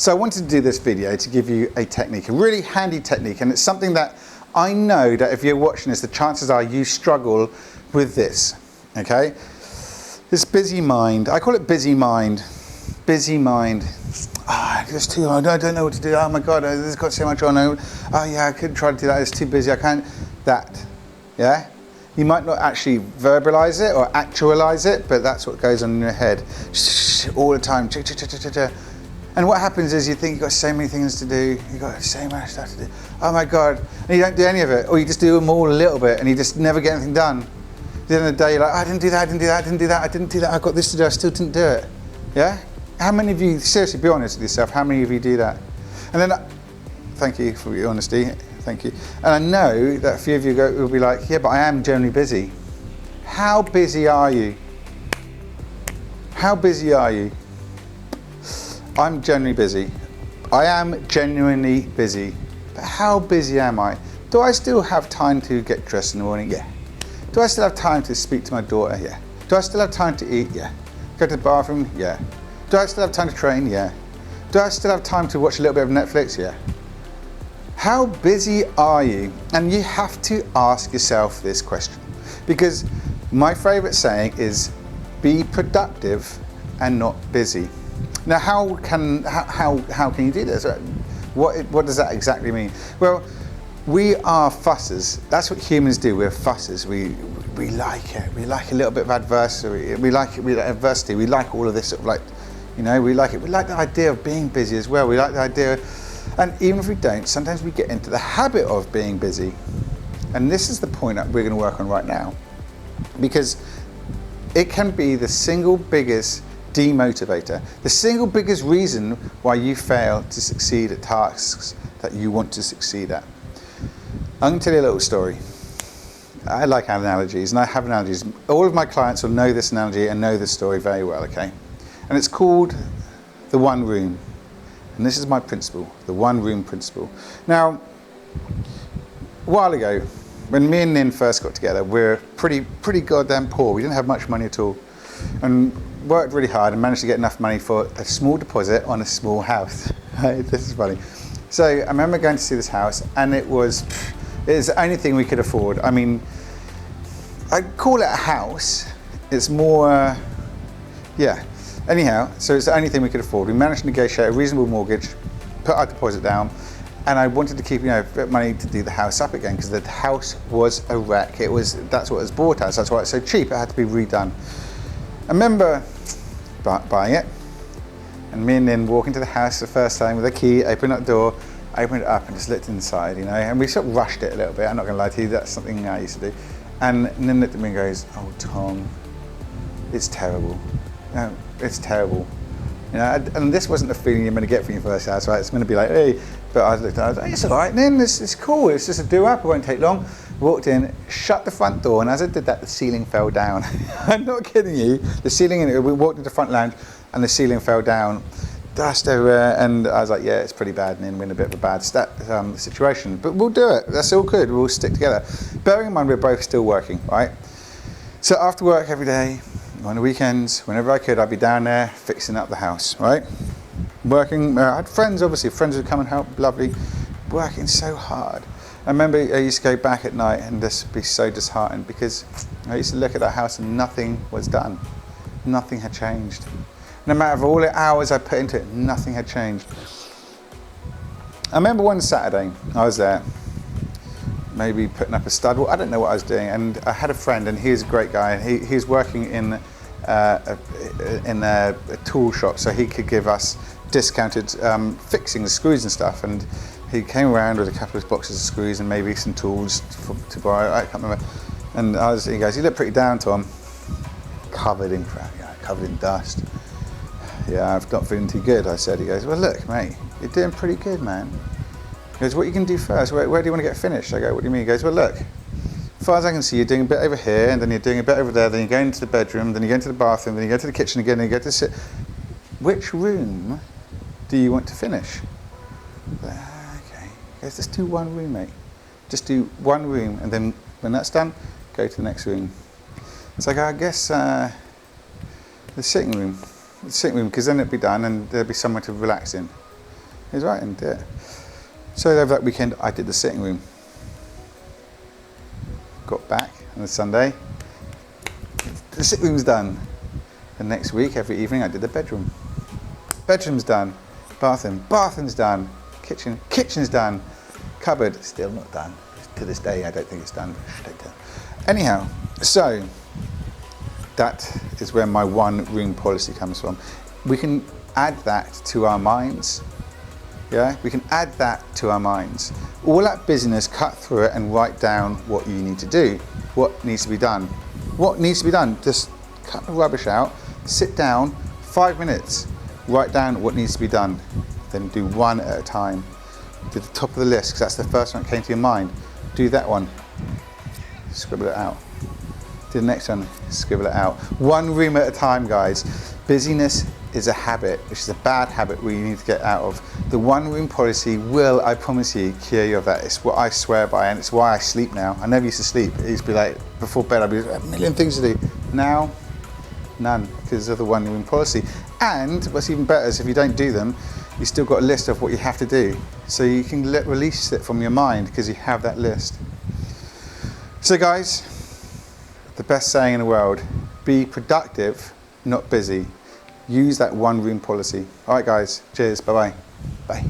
So I wanted to do this video to give you a technique, a really handy technique, and it's something that I know that if you're watching this, the chances are you struggle with this, okay? This busy mind, I call it busy mind. Busy mind. It's too hard, I don't know what to do, oh my God, this has got so much on. Oh yeah, I could try to do that, it's too busy, I can't. That, yeah? You might not actually verbalize it or actualize it, but that's what goes on in your head all the time. And what happens is you think you've got so many things to do, you've got so much stuff to do. Oh my God, and you don't do any of it, or you just do them all a little bit and you just never get anything done. At the end of the day, you're like, I didn't do that, I didn't do that, I didn't do that, I didn't do that, I've got this to do, I still didn't do it. Yeah? How many of you, seriously, be honest with yourself, how many of you do that? And then, thank you for your honesty, thank you. And I know that a few of you will be like, yeah, but I am generally busy. How busy are you? How busy are you? I'm generally busy. I am genuinely busy. But how busy am I? Do I still have time to get dressed in the morning? Yeah. Do I still have time to speak to my daughter? Yeah. Do I still have time to eat? Yeah. Go to the bathroom? Yeah. Do I still have time to train? Yeah. Do I still have time to watch a little bit of Netflix? Yeah. How busy are you? And you have to ask yourself this question, because my favorite saying is be productive and not busy. Now, how can you do this? What does that exactly mean? Well, we are fussers. That's what humans do. We're fussers. We like it. We like a little bit of adversity. We like adversity. We like all of this sort of like, you know, we like it. We like the idea of being busy as well. We like the idea, and even if we don't, sometimes we get into the habit of being busy. And this is the point that we're going to work on right now, because it can be the single biggest demotivator, the single biggest reason why you fail to succeed at tasks that you want to succeed at. I'm going to tell you a little story. I like analogies, and I have analogies. All of my clients will know this analogy and know this story very well, okay? And it's called the one room. And this is my principle, the one room principle. Now, a while ago, when me and Nin first got together, we were pretty goddamn poor. We didn't have much money at all. And worked really hard and managed to get enough money for a small deposit on a small house. This is funny. So I remember going to see this house, and it was the only thing we could afford. I mean, I'd call it a house. It's more, yeah. Anyhow, so it's the only thing we could afford. We managed to negotiate a reasonable mortgage, put our deposit down, and I wanted to keep, you know, a bit of money to do the house up again, because the house was a wreck. That's what it was bought as. That's why it's so cheap. It had to be redone. I remember buying it, and me and Nin walk into the house the first time with a key, opened up the door, opened it up and just looked inside, you know, and we sort of rushed it a little bit. I'm not going to lie to you, that's something I used to do. And Nin looked at me and goes, oh Tom, it's terrible. No, it's terrible. You know, and this wasn't the feeling you're going to get from your first house, right? It's going to be like, hey, but I looked at it, I was like, it's all right, Nin, it's cool, it's just a do-up, it won't take long. Walked in, shut the front door, and as I did that, the ceiling fell down. I'm not kidding you. The ceiling, we walked into the front lounge, and the ceiling fell down. Dust everywhere, and I was like, yeah, it's pretty bad, and we're in a bit of a bad situation. But we'll do it. That's all good. We'll stick together. Bearing in mind, we're both still working, right? So after work every day, on the weekends, whenever I could, I'd be down there fixing up the house, right? Working. I had friends, obviously. Friends would come and help. Lovely. Working so hard. I remember I used to go back at night and just be so disheartened, because I used to look at that house and nothing was done. Nothing had changed. No matter all the hours I put into it, nothing had changed. I remember one Saturday, I was there, maybe putting up a stud wall, I don't know what I was doing, and I had a friend, and he was a great guy, and he was working in a tool shop, so he could give us discounted fixing the screws and stuff, and he came around with a couple of boxes of screws and maybe some tools to borrow, I can't remember. And he goes, you look pretty down, Tom. Covered in crap, yeah, covered in dust. Yeah, I'm not feeling too good, I said. He goes, well look, mate, you're doing pretty good, man. He goes, what are you going to do first? Where do you want to get finished? I go, what do you mean? He goes, well look, as far as I can see, you're doing a bit over here, and then you're doing a bit over there, then you go into the bedroom, then you go into the bathroom, then you go to the kitchen again, and you go to sit. Which room do you want to finish? Okay. He goes, just do one room, mate. Just do one room, and then when that's done, go to the next room. It's like, I guess the sitting room, because then it'd be done and there'd be somewhere to relax in. He's right, and did it. So over that weekend, I did the sitting room. Got back on the Sunday. The sitting room's done. The next week, every evening, I did the bedroom. Bedroom's done. Bathroom's done. Kitchen's done. Cupboard, still not done. To this day, I don't think it's done. Anyhow, so that is where my one room policy comes from. We can add that to our minds. Yeah, we can add that to our minds. All that busyness, cut through it and write down what you need to do. What needs to be done. What needs to be done? Just cut the rubbish out, sit down, 5 minutes, write down what needs to be done. Then do one at a time. Do the top of the list, because that's the first one that came to your mind. Do that one, scribble it out. Do the next one, scribble it out. One room at a time, guys. Busyness is a habit, which is a bad habit we need to get out of. The one room policy will, I promise you, cure you of that. It's what I swear by, and it's why I sleep now. I never used to sleep. It used to be like, before bed, I'd be like, a million things to do. Now, none, because of the one room policy. And what's even better is if you don't do them, you've still got a list of what you have to do. So you can release it from your mind because you have that list. So guys, the best saying in the world, be productive, not busy. Use that one room policy. All right guys, cheers, bye-bye. Bye.